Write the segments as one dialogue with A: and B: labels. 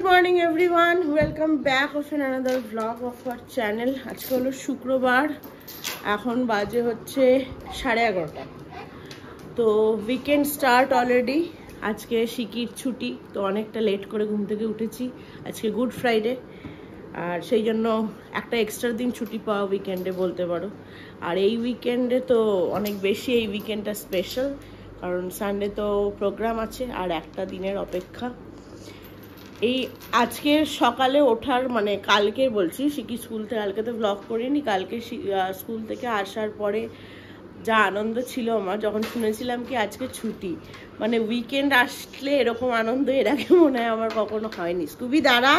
A: morning everyone, welcome back of another vlog of our channel. আজকে হলো শুক্রবার, এখন বাজে হচ্ছে 11:30। তো উইকেন্ড স্টার্ট অলরেডি। আজকে শিকির ছুটি, তো অনেকটা লেট করে ঘুম থেকে উঠেছি। আজকে গুড ফ্রাইডে, আর সেই জন্য একটা এক্সট্রা দিন ছুটি পাওয়া উইকেন্ডে বলতে পারো। আর এই উইকেন্ডে তো অনেক বেশি, এই উইকেন্ডটা স্পেশাল, কারণ সানডে তো প্রোগ্রাম আছে আর একটা দিনের অপেক্ষা। এই আজকে সকালে ওঠার মানে কালকে বলছি, শিকি স্কুল থেকে, কালকে তো ব্লগ করিনি, কালকে স্কুল থেকে আসার পরে যা আনন্দ ছিল আমার, যখন শুনেছিলাম কি আজকে ছুটি। মানে উইকেন্ড আসলে এরকম আনন্দ এর আগে মনে হয় আমার কখনো হয়নি। স্কুবি দাঁড়া,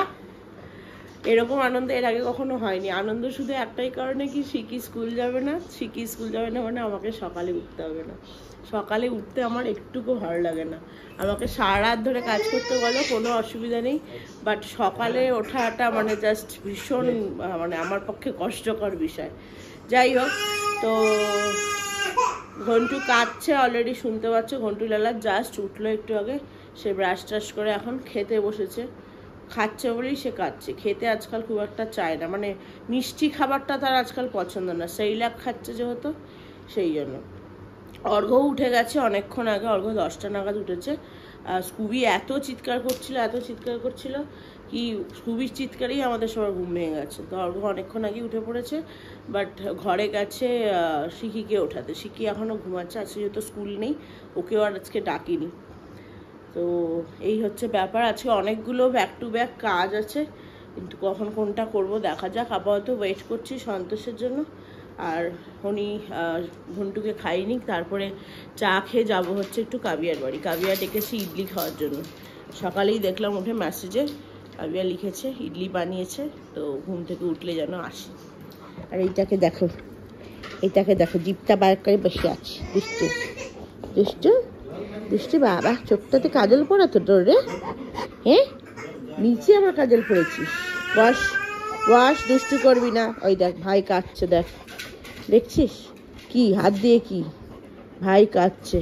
A: এরকম আনন্দ এর আগে কখনো হয়নি। আনন্দ শুধু একটাই কারণে কি, শিকি স্কুল যাবে না। শিকি স্কুল যাবে না মানে আমাকে সকালে উঠতে হবে না। সকালে উঠতে আমার একটুকু ভালো লাগে না। আমাকে সারা রাত ধরে কাজ করতে বলো, কোনো অসুবিধা নেই, বাট সকালে ওঠাটা মানে জাস্ট ভীষণ মানে আমার পক্ষে কষ্টকর বিষয়। যাই হোক, তো ঘন্টু কাঁদছে অলরেডি, শুনতে পাচ্ছ। ঘন্টু লালা জাস্ট উঠলো একটু আগে, সে ব্রাশ ট্রাশ করে এখন খেতে বসেছে। খাচ্ছে বলেই সে কাঁদছে। খেতে আজকাল খুব একটা চায় না, মানে মিষ্টি খাবারটা তার আজকাল পছন্দ না। সেইলাক খাচ্ছে যেহেতু, সেই জন্য। অর্ঘ্য উঠে গেছে অনেকক্ষণ আগে, অর্ঘ্য 10টা নাগাদ উঠেছে। স্কুবি এত চিৎকার করছিল কি, স্কুবির চিৎকারেই আমাদের সবার ঘুম ভেঙে গেছে। তো অর্ঘ্য অনেকক্ষণ আগে উঠে পড়েছে, বাট ঘরে গেছে শিকিকে ওঠাতে। শিকি এখনও ঘুমাচ্ছে, আজকে যেহেতু স্কুল নেই, ওকেও আর আজকে ডাকিনি। তো এই হচ্ছে ব্যাপার। আজকে অনেকগুলো ব্যাক টু ব্যাক কাজ আছে, কিন্তু কখন কোনটা করব দেখা যাক। আপাতত ওয়েট করছি সন্তোষের জন্য। আর উনি ঘন্টুকে খাইনি, তারপরে চা খেয়ে যাবো হচ্ছে একটু কাবিয়ার বাড়ি। কাবিয়া ডেকেছি ইডলি খাওয়ার জন্য। সকালেই দেখলাম উঠে মেসেজে কাবিয়া লিখেছে ইডলি বানিয়েছে, তো ঘুম থেকে উঠলে যেন আসি। আর এইটাকে দেখো জিপটা বার করে বসে আছে, দুষ্টু বাবা। চোখটাতে কাজল পড়া তো তোর রে, হ্যাঁ? নিচে আবার কাজল পড়েছিস। ওয়াশ দুষ্টু করবি না। ওই দেখ ভাই কাঁদছে, দেখছিস কি হাত দিয়ে, কি ভাই কাঁদছে।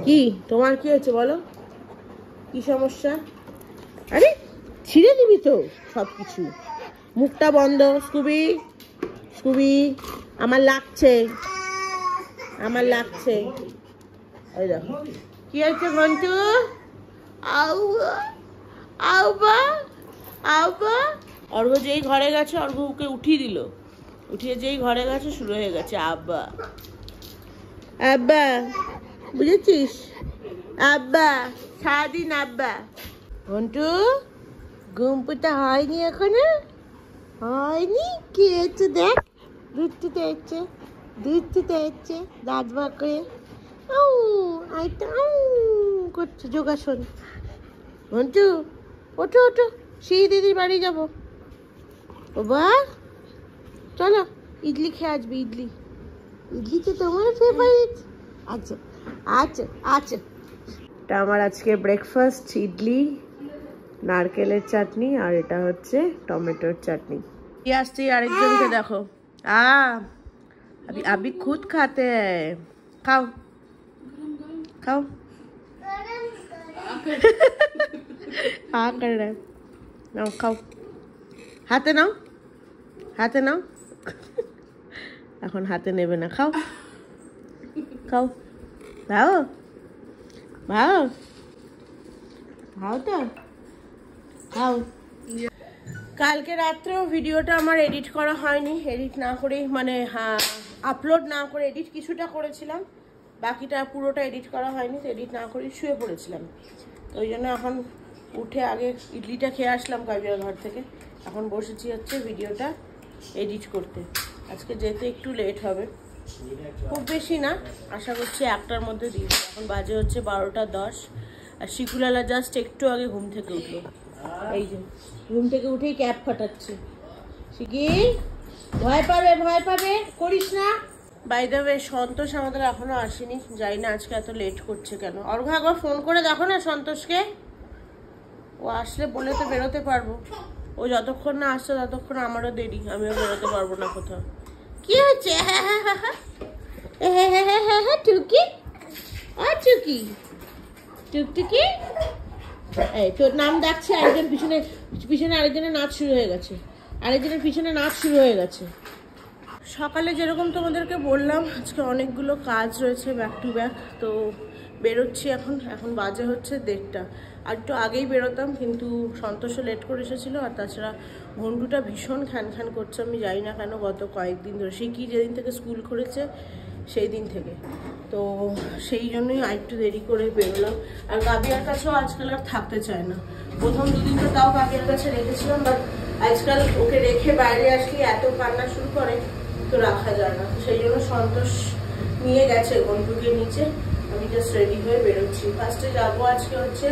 A: কি তোমার কি হয়েছে বলো, কি সমস্যা? আরে ছিঁড়ে দিবি তো সব কিছু। মুখটা বন্ধ। স্কুবি আমার লাগছে। ওই দেখো কি হয়েছে ঘন্টু। অর্ঘ্য যেই ঘরে গেছে, অর্ঘ্য ওকে উঠিয়ে দিল। উঠিয়ে যেই ঘরে গেছে শুরু হয়ে গেছে আব্বা, বুঝেছিস? আব্বা, সারাদিন আব্বা। ঘন্টু ঘুমপুটা হয়নি এখনো, হয়নি। কি হচ্ছে দেখ, দুধ হচ্ছে দাঁত বার করে করছে যোগাসন। ঘন্টু ওঠো, সেই দিদির বাড়ি যাবো। বাবা চলো, ইডলি খেয়ে আসবি। ইডলি তো তোমার ফেভারিট। আচ্ছা। এটা আমার আজকে ব্রেকফাস্ট, ইডলি, নারকেলের চাটনি, আর এটা হচ্ছে টমেটোর চাটনি। আসছে আরেকজনকে দেখো, अभी खुद खाते हैं। खाओ हाँ कर रहे हैं, नाओ खाओ, हाथे नाओ এখন হাতে নেবে না। খাও তো খাও। কালকে রাত্রেও ভিডিওটা আমার এডিট করা হয়নি। এডিট না করেই মানে আপলোড না করে এডিট কিছুটা করেছিলাম, বাকিটা পুরোটা এডিট করা হয়নি। তো এডিট না করেই শুয়ে পড়েছিলাম। তো ওই জন্য এখন উঠে আগে ইডলিটা খেয়ে আসলাম কাবিয়ার ঘর থেকে। এখন বসেছি হচ্ছে ভিডিওটা এডিট করতে। আজকে যেতে একটু লেট হবে, খুব বেশি না, আশা করছি 1টার মধ্যে দিয়ে দেবো। এখন বাজে হচ্ছে 12:10। আর শিকুলালা জাস্ট একটু আগে ঘুম থেকে উঠলো। এই যে ঘুম থেকে উঠেই ক্যাপ ফাটাচ্ছে। শিকি ভয় পাবে, করিস না। বাই দ্য ওয়ে, সন্তোষ আমাদের এখনো আসেনি, যাই না আজকে এত লেট করছে কেন। অর্ঘ্য একবার ফোন করে দেখো না সন্তোষকে, ও আসলে বলে তো বেরোতে পারবো। ও যতক্ষণ না আসছে ততক্ষণ আমারও দেরি, আমিও বেরোতে পারবো না কোথাও। কি হচ্ছে? টুকি টুকটুকি এই তোর নাম ডাকছে, আরেকজন পিছনে পিছনে আরেকজনের নাচ শুরু হয়ে গেছে, আরেকজনের পিছনে নাচ শুরু হয়ে গেছে। সকালে যেরকম তোমাদেরকে বললাম আজকে অনেকগুলো কাজ রয়েছে ব্যাক টু ব্যাক, তো বেরোচ্ছি এখন বাজে হচ্ছে 1:30। আর একটু আগেই বেরোতাম কিন্তু সন্তোষও লেট করে এসেছিলো, আর তাছাড়া ঘন্টুটা ভীষণ খ্যান করছে, আমি জানি না কেন, গত কয়েকদিন ধরে, সেই কি যেদিন থেকে স্কুল খুলেছে সেই দিন থেকে, তো সেই জন্যই আরেকটু দেরি করে বেরোলাম। আর গাবিয়ার কাছেও আজকাল আর থাকতে চায় না, প্রথম দুদিন তো তাও গাবিয়ার কাছে রেখেছিলাম, বাট আজকাল ওকে রেখে বাইরে আসলে এত কান্না শুরু করে, তো রাখা যায় না, সেই জন্য সন্তোষ নিয়ে গেছে ঘন্টুকে নিচে। আমি জাস্ট রেডি হয়ে বেরোচ্ছি। ফার্স্টে যাবো আজকে হচ্ছে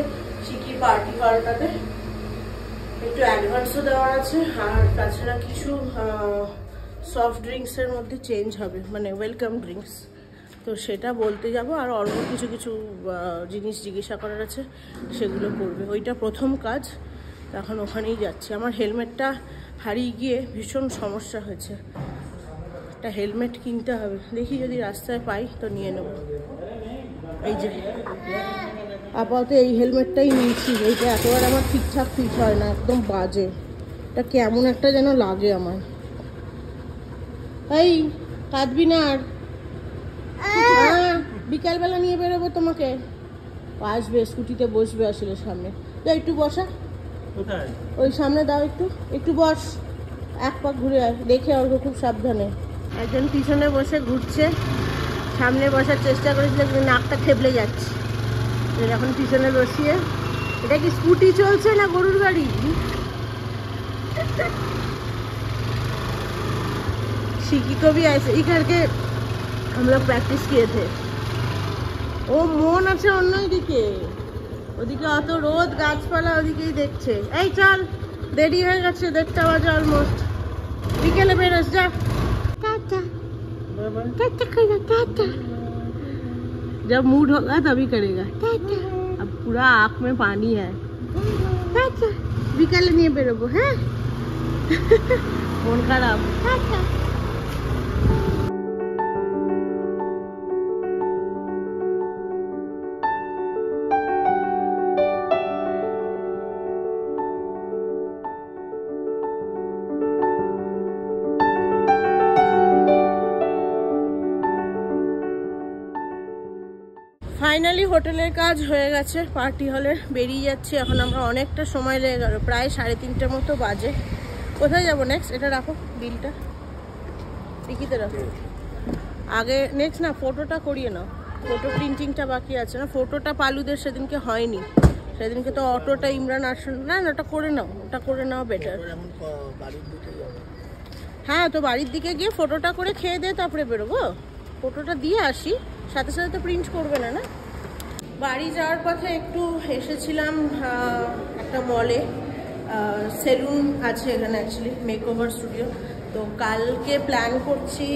A: শিকির পার্টি হলটাতে, একটু অ্যাডভান্সও দেওয়ার আছে, আর তাছাড়া কিছু সফট ড্রিঙ্কসের মধ্যে চেঞ্জ হবে, মানে ওয়েলকাম ড্রিঙ্কস, তো সেটা বলতে যাব। আর অল্প কিছু জিনিস জিজ্ঞাসা করার আছে, সেগুলো করবে, ওইটা প্রথম কাজ। এখন ওখানেই যাচ্ছি। আমার হেলমেটটা হারিয়ে গিয়ে ভীষণ সমস্যা হয়েছে, একটা হেলমেট কিনতে হবে, দেখি যদি রাস্তায় পাই তো নিয়ে নেব। এই যে আপাতত এই হেলমেটটাই নিয়েছি, এইটা একেবারে আমার ঠিকঠাক ফিট হয় না, একদম বাজে, এটা কেমন একটা যেন লাগে আমার। এই কাঁদবি না আর, বিকালবেলা নিয়ে বেরোবো তোমাকে, আসবে স্কুটিতে বসবে আসলে সামনে, যা একটু বসা, ওই সামনে দাও, একটু বস, এক পাক ঘুরে আয়, দেখে ওর খুব সাবধানে। একজন পিছনে বসে ঘুরছে, সামনে বসার চেষ্টা করেছিল কিন্তু নাকটা থেবলে যাচ্ছে, এখন পিছনে বসিয়ে। এটা কি স্কুটি চলছে না গরুর গাড়ি? शिकी को भी ऐसे ही करके हम लोग प्रैक्टिस किए थे। ও মন আছে অন্যদিকে, ওদিকে অত রোদ, গাছপালা ওদিকেই দেখছে। এই চল, দেরি হয়ে গেছে, 1:30 বাজে অলমোস্ট, বিকেলে বেরোস, যা टाटा टाटा करेगा, टाटा जब मूड होगा तभी करेगा टाटा। अब पूरा आँख में पानी है, टाटा বিকালে নিয়ে বেরোবো, হ্যাঁ মন খারাপ, টাটা। ফাইনালি হোটেলের কাজ হয়ে গেছে, পার্টি হলে বেরিয়ে যাচ্ছি এখন আমরা। অনেকটা সময় লেগে গেল, প্রায় 3:30 মতো বাজে। কোথায় যাবো নেক্সট? এটা রাখো, বিলটা টিকিতে রাখো আগে। নেক্সট না, ফটোটা করিয়ে নাও, ফটো প্রিন্টিংটা বাকি আছে না, ফটোটা পালুদের সেদিনকে হয়নি, সেদিনকে তো অটোটা ইমরান আসল না, ওটা করে নাও, ওটা করে নাও বেটার। হ্যাঁ, তো বাড়ির দিকে গিয়ে ফটোটা করে খেয়ে দিয়ে তারপরে বেরোবো, ফটোটা দিয়ে আসি, সাথে সাথে তো প্রিন্ট করবে না। বাড়ি যাওয়ার পথে একটু এসেছিলাম একটা মলে, সেলুন আছে এখানে অ্যাকচুয়ালি, মেকওভার স্টুডিও। তো কালকে প্ল্যান করছি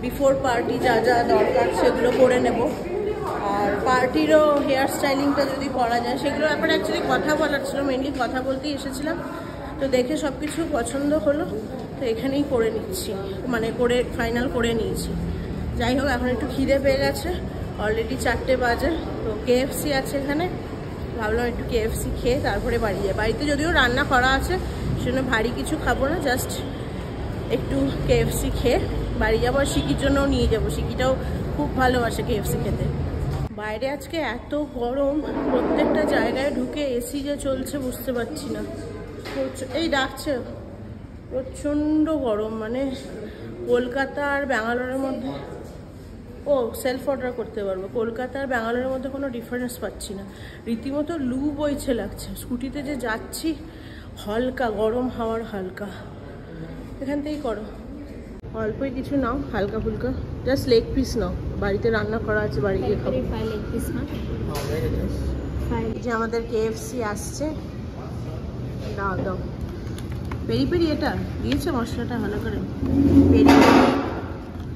A: বিফোর পার্টি যা যা দরকার সেগুলো করে নেব, আর পার্টিরও হেয়ার স্টাইলিংটা যদি করা যায় সেগুলো ব্যাপারে অ্যাকচুয়ালি কথা বলার ছিল, মেনলি কথা বলতেই এসেছিলাম। তো দেখে সব কিছু পছন্দ হলো, তো এখানেই করে নিচ্ছি, মানে করে ফাইনাল করে নিয়েছি। যাই হোক, এখন একটু খিদে পেয়ে গেছে, অলরেডি 4টে বাজে। তো KFC আছে এখানে, ভাবলাম একটু KFC খেয়ে তারপরে বাড়ি যাই। বাড়িতে যদিও রান্না করা আছে, সেজন্য ভারী কিছু খাবো না, জাস্ট একটু KFC খেয়ে বাড়ি যাবো। আর শিকির জন্যও নিয়ে যাবো, শিকিটাও খুব ভালোবাসে KFC খেতে। বাইরে আজকে এত গরম, প্রত্যেকটা জায়গায় ঢুকে এসি যে চলছে বুঝতে পারছি না। এই ডাকছে, প্রচণ্ড গরম, মানে কলকাতা আর ব্যাঙ্গালোরের মধ্যে, ও সেলফ অর্ডার করতে পারবো, কলকাতা আর ব্যাঙ্গালোরের মধ্যে কোনো ডিফারেন্স পাচ্ছি না, রীতিমতো লু বইছে লাগছে। স্কুটিতে যে যাচ্ছি, হালকা গরম হাওয়ার হালকা। এখান থেকেই করো, অল্পই কিছু নাও, হালকা ফুলকা, জাস্ট লেগ পিস নাও, বাড়িতে রান্না করা আছে, বাড়ি গিয়ে খাবো। যে আমাদের KFC আসছে, দাও দাও, পেরি পেরি এটা দিয়েছে মশলাটা ভালো করে,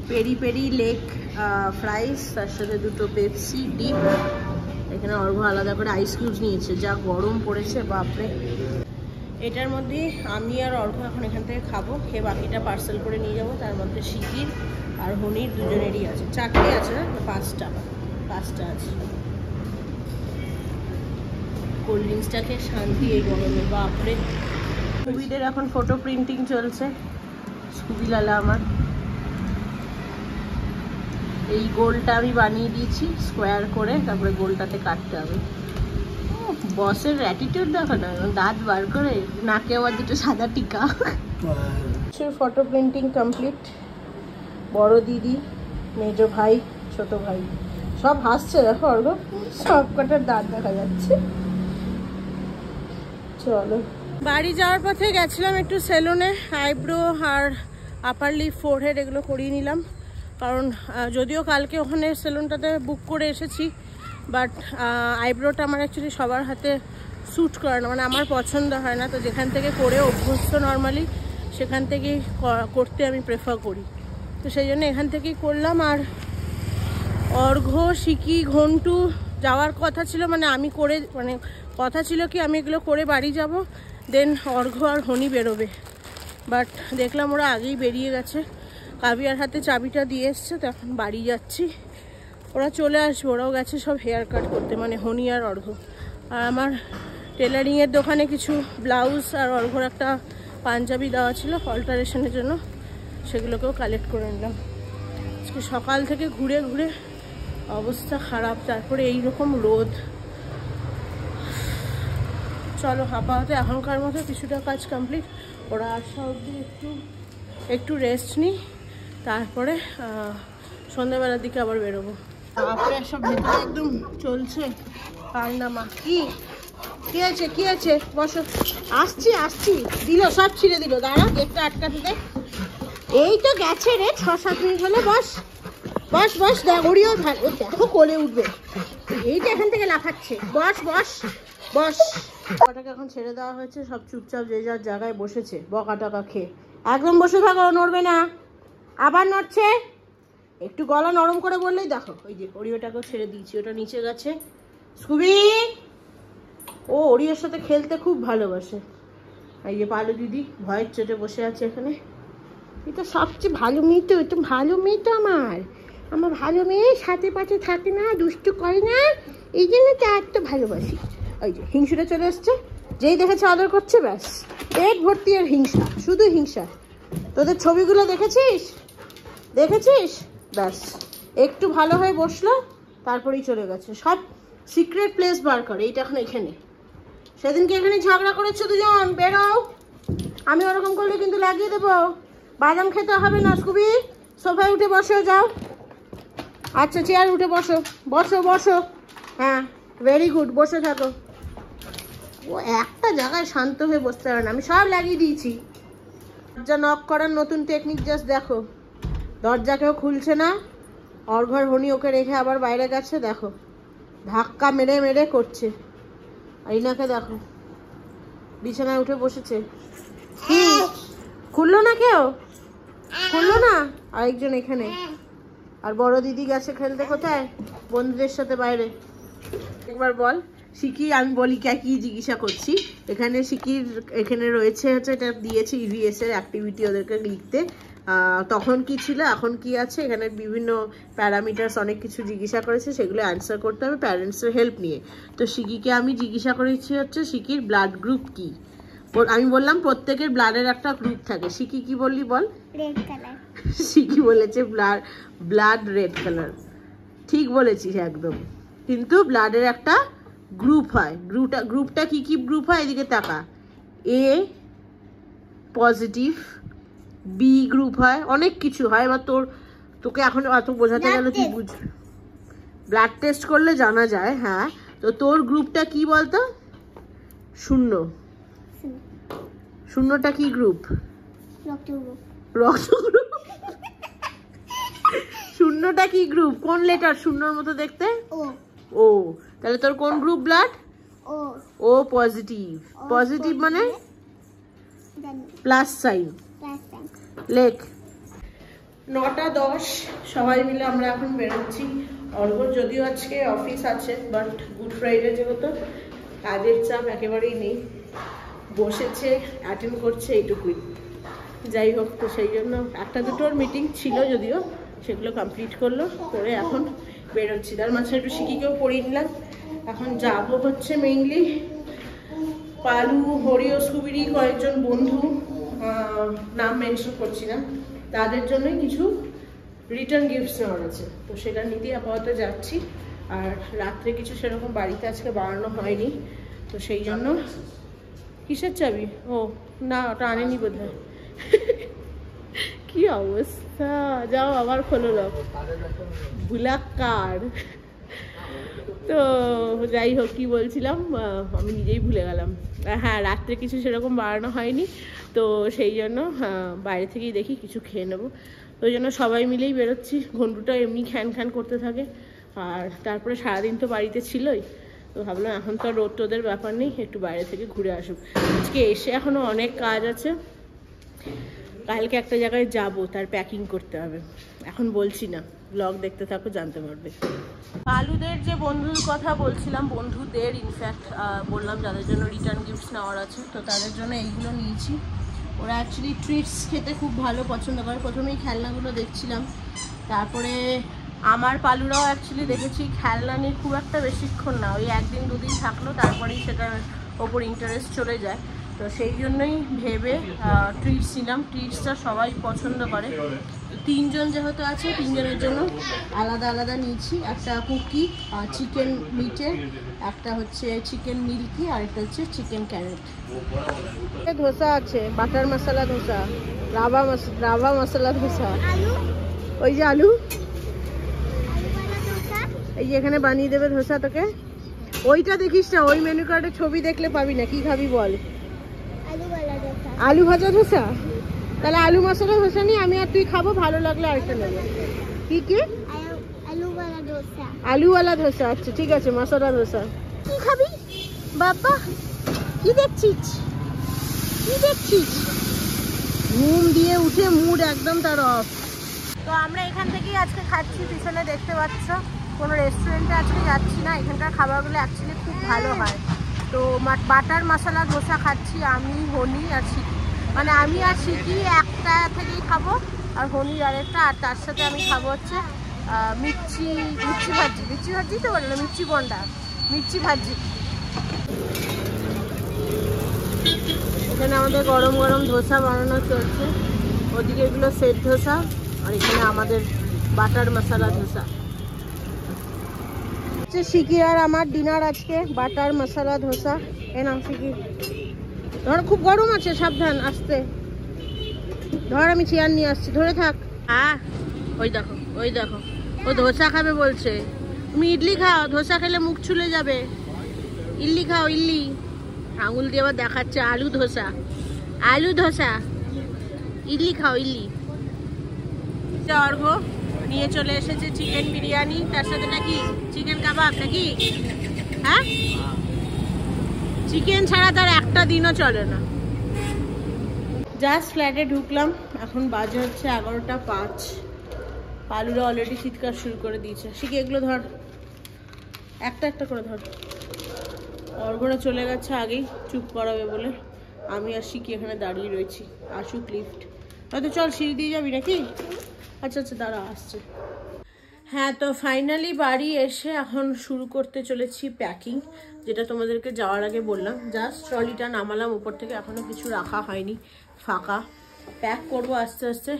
A: পেরি পেরি লেগ ফ্রাইস, তার সাথে 2টো পেপসি ডিপ। এখানে অর্ঘ আলাদা করে আইস কিউবস নিয়েছে, যা গরম পড়েছে বাপরে। এটার মধ্যে আমি আর অর্ঘ এখন এখান থেকে খাবো, খেয়ে বাকিটা পার্সেল করে নিয়ে যাবো। তার মধ্যে শিকির আর হনির দুজনেরই আছে, 4টে আছে না, 5টা আছে। কোল্ড ড্রিঙ্কসটাকে শান্তি এই গরমে। বাপরে, স্কুবিদের এখন ফটো প্রিন্টিং চলছে। স্কুবি লালা আমার, এই গোলটা আমি বানিয়ে দিয়েছি স্কোয়ার করে, তারপরে গোলটাতে কাটতে হবে। বসের অ্যাটিটিউড দেখো না, দাঁত বার করে, নাকে আবার দুটো সাদা টিকা। Photo printing complete. বড় দিদি, মেজ ভাই, ছোট ভাই সব হাসছে দেখো, অর্ঘ সব কটার দাঁত দেখা যাচ্ছে। চলো, বাড়ি যাওয়ার পথে গেছিলাম একটু সেলুনে, আইব্রো আর আপার লিপ, ফোরহেড এগুলো করিয়ে নিলাম। কারণ যদিও কালকে ওখানে সেলুনটাতে বুক করে এসেছি, বাট আইব্রোটা আমার অ্যাকচুয়ালি সবার হাতে স্যুট করে না, মানে আমার পছন্দ হয় না। তো যেখান থেকে করে অভ্যস্ত নর্মালি, সেখান থেকেই করতে আমি প্রেফার করি। তো সেই জন্য এখান থেকেই করলাম। আর অর্ঘ, শিকি, ঘন্টু যাওয়ার কথা ছিল, মানে আমি করে, মানে কথা ছিল কি আমি এগুলো করে বাড়ি যাব, দেন অর্ঘ আর হনি বেরোবে। বাট দেখলাম ওরা আগেই বেরিয়ে গেছে, কাবিয়ার হাতে চাবিটা দিয়ে এসছে, তো এখন বাড়ি যাচ্ছি। ওরা চলে আসবে, ওরাও গেছে সব হেয়ার কাট করতে, মানে হনি আর অর্ঘ। আর আমার টেলারিংয়ের দোকানে কিছু ব্লাউজ আর অর্ঘর একটা পাঞ্জাবি দেওয়া ছিল অল্টারেশনের জন্য, সেগুলোকেও কালেক্ট করে নিলাম। আজকে সকাল থেকে ঘুরে ঘুরে অবস্থা খারাপ, তারপরে এইরকম রোদ। চলো, আপাতত এখনকার মতো কিছুটা কাজ কমপ্লিট। ওরা আসা অবধি একটু রেস্ট নিই, তারপরে সন্ধ্যাবেলার দিকে আবার বেরোবো। তারপরে সব ভেতরে একদম চলছে কারনামা। কি আছে, কি আছে? বসো, আসছি। দিল, সব ছিঁড়ে দিল। দাঁড়া, গেটটা আটকাতে দে। এই তো গেছে রে, 6-7 মিনিট হলো। বস, দেখ, ওরিও ও দেখো কোলে উঠবে। এইটা এখান থেকে লাফাচ্ছে। বস। ওটাকে এখন ছেড়ে দেওয়া হয়েছে, সব চুপচাপ যে যার জায়গায় বসেছে, বকা টকা খেয়ে। একদম বসে থাকো, নড়বে না। আবার নড়ছে। একটু গলা নরম করে বললেই দেখো, ওই যে ওরিওটাকেও ছেড়ে দিয়েছি, ওটা নিচে গেছে। স্কুবি, ও ওরিওর সাথে খেলতে খুব ভালোবাসে। এই যে পালু দিদি ভয়ের চোটে বসে আছে এখানে। এটা সবচেয়ে ভালো মেয়ে তো, এটা ভালো মেয়ে তো আমার ভালো মেয়ে, সাথে পাশে থাকে না, দুষ্টু করে না, এই জন্য তার তো ভালোবাসি। ওই যে হিংসুটা চলে এসছে, যেই দেখেছে আদর করছে, ব্যাস পেট ভর্তি আর হিংসা, শুধু হিংসা। তোদের ছবিগুলো দেখেছিস? ব্যাস একটু ভালো হয়ে বসলো, তারপরেই চলে গেছে। সব সিক্রেট প্লেস বার করে। এইটা এখন এখানে, সেদিনকে এখানে ঝগড়া করেছো দুজন, বেরো। আমি ওরকম করলে কিন্তু লাগিয়ে দেবো। বাদাম খেতে হবে না। স্কুবি, সোফায় উঠে বসো, যাও। আচ্ছা, চেয়ার উঠে বসো। হ্যাঁ, ভেরি গুড, বসে থাকো। ও একটা জায়গায় শান্ত হয়ে বসতে পারে না। আমি সব লাগিয়ে দিয়েছি। দরজা নক করার নতুন টেকনিক জাস্ট দেখো। দরজা কেউ খুলছে না, অর্ঘর হনি ওকে রেখে আবার বাইরে গেছে, দেখো ধাক্কা মেরে করছে। আইনাকে দেখো, বিছানায় উঠে বসেছে। কি খুললো না? কেউ খুললো না? আরেকজন এখানে। আর বড় দিদি গেছে খেলতে কোথায়? বন্ধুদের সাথে বাইরে। একবার বল শিকি, আমি বলি কি জিজ্ঞাসা করছি। এখানে শিকির এখানে রয়েছে হচ্ছে, এটা দিয়েছে ইভিএস এর অ্যাক্টিভিটি ওদেরকে লিখতে। তখন কি ছিল, এখন কি আছে, এখানে বিভিন্ন প্যারামিটার্স অনেক কিছু জিজ্ঞাসা করেছে, সেগুলো অ্যান্সার করতে হবে প্যারেন্টসের হেল্প নিয়ে। তো শিকিকে আমি জিজ্ঞাসা করেছি হচ্ছে শিকির ব্লাড গ্রুপ কি। আমি বললাম প্রত্যেকের ব্লাডের একটা গ্রুপ থাকে। শিকি কি বললি বল?
B: Red colour.
A: শিকি বলেছে ব্লাড রেড কালার। ঠিক বলেছিস একদম, কিন্তু ব্লাডের একটা গ্রুপ হয়। গ্রুপটা কি গ্রুপ হয়? এদিকে তাকা। এ পজিটিভ, বি গ্রুপ হয়, অনেক কিছু হয়। এবার তোকে এখন অত বোঝাতে গেলে তুই বুঝবি, ব্লাড টেস্ট করলে জানা যায়। হ্যাঁ, তো তোর গ্রুপটা কি বলতো? 0। 0টা কি গ্রুপ? রক্ত গ্রুপ। 0টা কি গ্রুপ? কোন লেটার 0-র মতো দেখতে? ও। তাহলে তোর কোন গ্রুপ ব্লাড? ও পজিটিভ। পজিটিভ মানে প্লাস সাইন। লেখ। 9:10 সবাই মিলে আমরা এখন বেরোচ্ছি। অর্ঘর যদিও আজকে অফিস আছে, বাট গুড ফ্রাইডে যেহেতু কাজের চাপ একেবারেই নেই, বসেছে অ্যাটেন্ড করছে, এইটুকুই। যাই হোক, তো সেই জন্য 1-2টোর মিটিং ছিল যদিও, সেগুলো কমপ্লিট করে এখন বেরোচ্ছি। তার মাঝে একটু শিকিকেও পড়িয়ে নিলাম। এখন যাবো হচ্ছে মেইনলি পালু, হরি ও সুবিরি কয়েকজন বন্ধু, নাম মেনশন করছি না, তাদের জন্যই কিছু রিটার্ন গিফটস নেওয়ার আছে। তো সেটা নিতে আপাতত যাচ্ছি। আর রাত্রে কিছু সেরকম বাড়িতে আজকে বানানো হয়নি, তো সেই জন্য। কিসের চাবি? ও না, ওটা আনেনি বোধ হয়। কি অবস্থা, যাও আবার খোলো লক, ভুলাক্কার। তো যাই হোক, কি বলছিলাম, আমি নিজেই ভুলে গেলাম। হ্যাঁ, রাত্রে কিছু সেরকম বানানো হয়নি, তো সেই জন্য বাইরে থেকেই দেখি কিছু খেয়ে নেবো। ওই জন্য সবাই মিলেই বেরোচ্ছি। ঘন্টুটা এমনি খ্যান খ্যান করতে থাকে, আর তারপরে সারাদিন তো বাড়িতে ছিলই, তো ভাবলাম এখন তো রোদ টোদের ব্যাপার নেই, একটু বাইরে থেকে ঘুরে আসুক। আজকে এসে এখনও অনেক কাজ আছে, কালকে একটা জায়গায় যাব, তার প্যাকিং করতে হবে। এখন বলছি না, ব্লগ দেখতে থাকো, জানতে পারবে। পালুদের যে বন্ধুর কথা বলছিলাম, বন্ধুদের ইনফ্যাক্ট বললাম যাদের জন্য রিটার্ন গিফটস নেওয়ার আছে, তো তাদের জন্য এইগুলো নিয়েছি। ওরা অ্যাকচুয়ালি ট্রিটস খেতে খুব ভালো পছন্দ করে। প্রথমেই খেলনাগুলো দেখছিলাম, তারপরে আমার পালুরাও অ্যাকচুয়ালি দেখেছি খেলনা নিয়ে খুব একটা বেশিক্ষণ না, ওই একদিন দুদিন থাকলো, তারপরেই সেটার ওপর ইন্টারেস্ট চলে যায়। তো সেই জন্যই ভেবে ট্রিটস নিলাম। ট্রিটসটা সবাই পছন্দ করে। তিনজন যেহেতু আছে, তিনজনের জন্য আলাদা আলাদা নিয়েছি। একটা কুকি চিকেন মিটের, একটা হচ্ছে চিকেন মিল্কি, আর একটা হচ্ছে চিকেন ক্যারেট। ধোসা আছে, বাটার মশলা ধোসা, রাভা মশলা ধোসা, ওই যে আলু, এই যে এখানে বানিয়ে দেবে ধোসা তোকে। ওইটা দেখিস না, ওই মেনু কার্ডের ছবি দেখলে পাবি না। কি খাবি বল? আলু ভাজা ধোসা। তাহলে আলু মশলা ধোসা নিয়ে আমি আর তুই খাবো, ভালো লাগলে আরেকটা নেবো। কি কি? আলুওয়ালা ধোসা। আচ্ছা ঠিক আছে, মশলা ধোসা। কি খাবি বাবা? কি দেখছিস, কি দেখছিস? ঘুম দিয়ে উঠে মুড একদম তার অফ। তো আমরা এখান থেকেই আজকে খাচ্ছি, পিছনে দেখতে পাচ্ছ। কোনো রেস্টুরেন্টে আজকে যাচ্ছি না, এখানকার খাবারগুলো অ্যাকচুয়ালি খুব ভালো হয়। তো বাটার মশলা ধোসা খাচ্ছি আমি, হনি আর শিকি। মানে আমি আর শিকি একটা থেকেই খাবো, আর হনির আরেকটা, আর তার সাথে আমি খাবো হচ্ছে মির্চি ভাজি তো বললো, মির্চি বন্ডা, মির্চি ভাজি। এখানে আমাদের গরম গরম ধোসা বানানো চলছে, ওদিকে এগুলো সেট ধোসা, আর এখানে আমাদের বাটার মশলা ধোসা। শিকি আর আমার ডিনার আজকে বাটার মশলা ধোসা। এ নাম শিকি, ধর খুব গরম আছে, সাবধান, আসতে ধর, আমি চেয়ার নিয়ে আসছি, ধরে থাক। হ্যাঁ, ওই দেখো, ওই দেখো, ও ধোসা খাবে বলছে। তুমি ইডলি খাও, ধোসা খেলে মুখ ছুলে যাবে। ইডলি খাও, ইডলি। আঙুল দিয়ে আবার দেখাচ্ছে আলু ধোসা, আলু ধোসা, ইডলি খাও, ইডলি। অর্ঘ নিয়ে চলে এসেছে চিকেন বিরিয়ানি, তার সাথে নাকি চিকেন কাবাব নাকি। হ্যাঁ, চিকেন ছাড়া তার একটা দিনও চলে না। জাস্ট ফ্ল্যাটে ঢুকলাম, এখন বাজে হচ্ছে 11:05। পালুরা অলরেডি চিৎকার শুরু করে দিয়েছে। শিখে এগুলো ধর, একটা একটা করে ধর। অর্ঘরা চলে গেছে আগেই, চুপ করাবে বলে। আমি আর শিখি এখানে দাঁড়িয়ে রয়েছি, আসুক লিফট। হয়তো চল, সিঁড়ি দিয়ে যাবি নাকি? আচ্ছা আচ্ছা, দাঁড়া, আসছে। হ্যাঁ, তো ফাইনালি বাড়ি এসে এখন শুরু করতে চলেছি প্যাকিং, যেটা তোমাদেরকে যাওয়ার আগে বললাম। জাস্ট ট্রলিটা নামালাম উপর থেকে, এখনও কিছু রাখা হয়নি, ফাঁকা। প্যাক করব আস্তে আস্তে।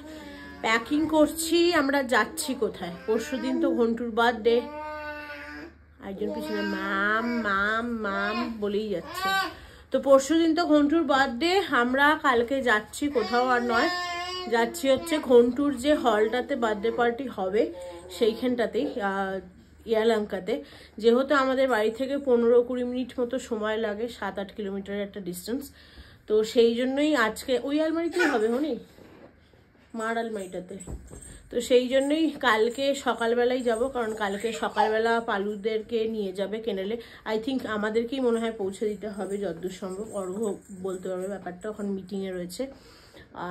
A: প্যাকিং করছি। আমরা যাচ্ছি কোথায়? পরশুদিন তো ঘন্টুর বার্থডে। একজন পিছনে মাম মাম মাম বলেই যাচ্ছে। তো পরশুদিন তো ঘন্টুর বার্থডে, আমরা কালকে যাচ্ছি কোথাও আর নয়, যাচ্ছি হচ্ছে ঘন্টুর যে হলটাতে বার্থডে পার্টি হবে সেইখানটাতেই, ইয়ালাঙ্কাতে। যেহেতু আমাদের বাড়ি থেকে 15-20 মিনিট মতো সময় লাগে, 7-8 কিলোমিটারের একটা ডিস্টেন্স। তো সেই জন্যই আজকে ওই আলমারিতেই হবে, হনি মার আলমারিটাতে। তো সেই জন্যই কালকে সকালবেলাই যাব, কারণ কালকে সকালবেলা পালুদেরকে নিয়ে যাবে কেনেলে। আই থিঙ্ক আমাদেরকেই মনে হয় পৌঁছে দিতে হবে যতদূর সম্ভব। অর্ঘ বলতে পারবে ব্যাপারটা, ওখানে মিটিংয়ে রয়েছে।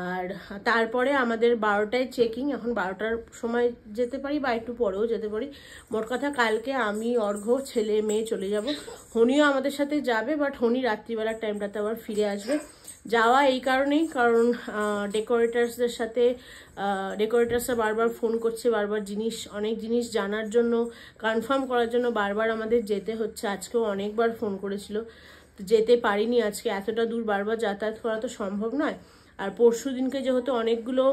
A: আর তারপরে আমাদের 12টায় চেকিং। এখন 12টার সময় যেতে পারি বা একটু পরেও যেতে পারি। মোট কথা কালকে আমি, অর্ঘ, ছেলে মেয়ে চলে যাব। হনিও আমাদের সাথে যাবে, বাট হনি রাত্রিবেলার টাইমটাতে আবার ফিরে আসবে। যাওয়া এই কারণেই, কারণ ডেকোরেটার্সদের সাথে ডেকোরেটার্সরা বারবার ফোন করছে, বারবার অনেক জিনিস জানার জন্য, কনফার্ম করার জন্য বারবার আমাদের যেতে হচ্ছে। আজকেও অনেকবার ফোন করেছিল। যেতে পারিনি আজকে, এতটা দূর বারবার যাতায়াত করা তো সম্ভব নয়। আর পরশু দিনকে যেহেতু অনেকগুলো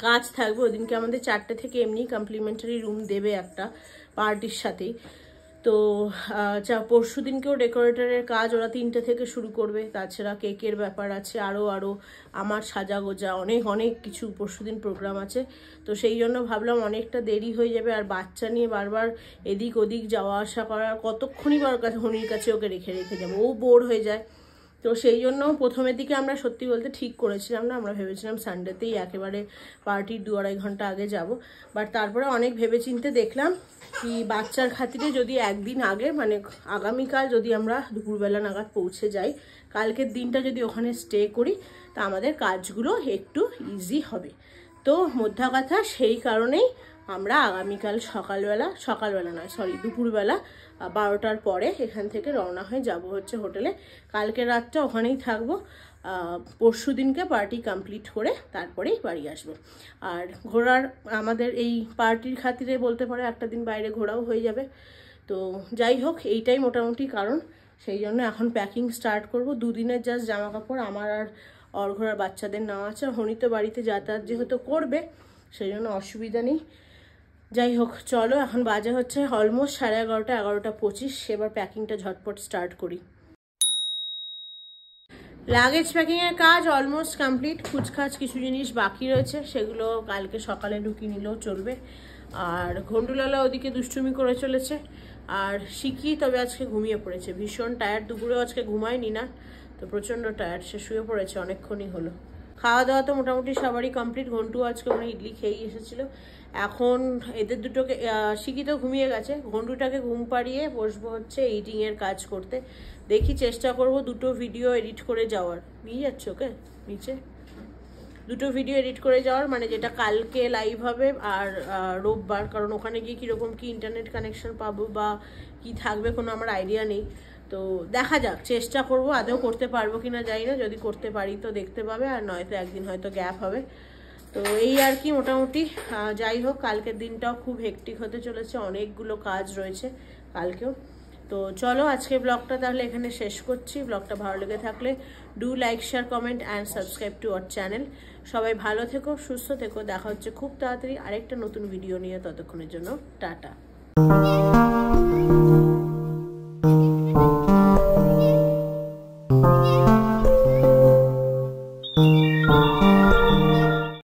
A: কাজ থাকবে, ওদিনকে আমাদের 4টে থেকে এমনি কমপ্লিমেন্টারি রুম দেবে একটা পার্টির সাথেই। তো পরশু দিনকেও ডেকোরেটরের কাজ ওরা 3টে থেকে শুরু করবে। তাছাড়া কেকের ব্যাপার আছে, আরও আমার সাজা গোজা অনেক কিছু পরশু দিন প্রোগ্রাম আছে। তো সেই জন্য ভাবলাম অনেকটা দেরি হয়ে যাবে, আর বাচ্চা নিয়ে বারবার এদিক ওদিক যাওয়া আসা করার কতক্ষণই হনির কাছে ওকে রেখে যাবো, ও বোর হয়ে যায়। তো সেই জন্য প্রথমের দিকে আমরা সত্যি বলতে ঠিক করেছিলাম না, আমরা ভেবেছিলাম সানডেতেই একেবারে পার্টির 2-2.5 ঘন্টা আগে যাব। বাট তারপরে অনেক ভেবেচিন্তে দেখলাম কি বাচ্চার খাতিরে যদি একদিন আগে, মানে আগামীকাল যদি আমরা দুপুরবেলা নাগাদ পৌঁছে যাই, কালকের দিনটা যদি ওখানে স্টে করি, তা আমাদের কাজগুলো একটু ইজি হবে। তো মোদ্দা কথা সেই কারণেই আমরা আগামীকাল সকালবেলা নয় সরি দুপুরবেলা 12টার পরে এখান থেকে রওনা হয়ে যাব হচ্ছে হোটেলে। কালকে রাতটা ওখানেই থাকবো, পরশু দিনকে পার্টি কমপ্লিট করে তারপরেই বাড়ি আসবো। আর ঘোরার আমাদের এই পার্টির খাতিরে বলতে পারে একটা দিন বাইরে ঘোরাও হয়ে যাবে। তো যাই হোক, এইটাই মোটামুটি কারণ। সেই জন্য এখন প্যাকিং স্টার্ট করব। 2 দিনের জাস্ট জামা কাপড় আমার আর অর্ঘর বাচ্চাদের নেওয়া আছে। হনি তো বাড়িতে যাতায়াত যেহেতু করবে, সেই জন্য অসুবিধা নেই। যাই হোক, চলো এখন বাজে হচ্ছে অলমোস্ট 11:30, 11:25। এবার প্যাকিংটা ঝটপট স্টার্ট করি। লাগেজ প্যাকিংয়ের কাজ অলমোস্ট কমপ্লিট। কুচখাচ কিছু জিনিস বাকি রয়েছে, সেগুলো কালকে সকালে ঢুকিয়ে নিলেও চলবে। আর ঘন্টুলালা ওদিকে দুষ্টুমি করে চলেছে, আর শিখি তবে আজকে ঘুমিয়ে পড়েছে, ভীষণ টায়ার্ড। দুপুরেও আজকে ঘুমায়নি না, তো প্রচণ্ড টায়ার্ড, সে শুয়ে পড়েছে অনেকক্ষণই হলো। খাওয়া দাওয়া তো মোটামুটি সবারই কমপ্লিট। ঘন্টু আজকে মানে ইডলি খেয়েই এসেছিলো। এখন এদের দুটোকে, শিখি তো ঘুমিয়ে গেছে, ঘন্টুটাকে ঘুম পাড়িয়ে বসবো হচ্ছে এডিটিংয়ের কাজ করতে। দেখি চেষ্টা করব 2টো ভিডিও এডিট করে যাওয়ার। নিয়ে যাচ্ছে ওকে নিচে, 2টো ভিডিও এডিট করে যাওয়ার, মানে যেটা কালকে লাইভ হবে আর রোববার। কারণ ওখানে গিয়ে কীরকম কি ইন্টারনেট কানেকশন পাবো বা কি থাকবে কোনো আমার আইডিয়া নেই। তো দেখা যাক, চেষ্টা করব, আদৌ করতে পারবো কিনা জানি না। যদি করতে পারি তো দেখতে পাবে, আর নয়তো একদিন হয়তো গ্যাপ হবে। তো এই আর কি মোটামুটি। যাই হোক, কালকের দিনটাও খুব হেক্টিক হতে চলেছে, অনেকগুলো কাজ রয়েছে কালকেও। তো চলো আজকে ব্লগটা তাহলে এখানে শেষ করছি। ব্লগটা ভালো লেগে থাকলে do like, share, comment and subscribe to our channel. সবাই ভালো থেকো, সুস্থ থেকো। দেখা হচ্ছে খুব তাড়াতাড়ি আরেকটা নতুন ভিডিও নিয়ে। ততক্ষণের জন্য টাটা।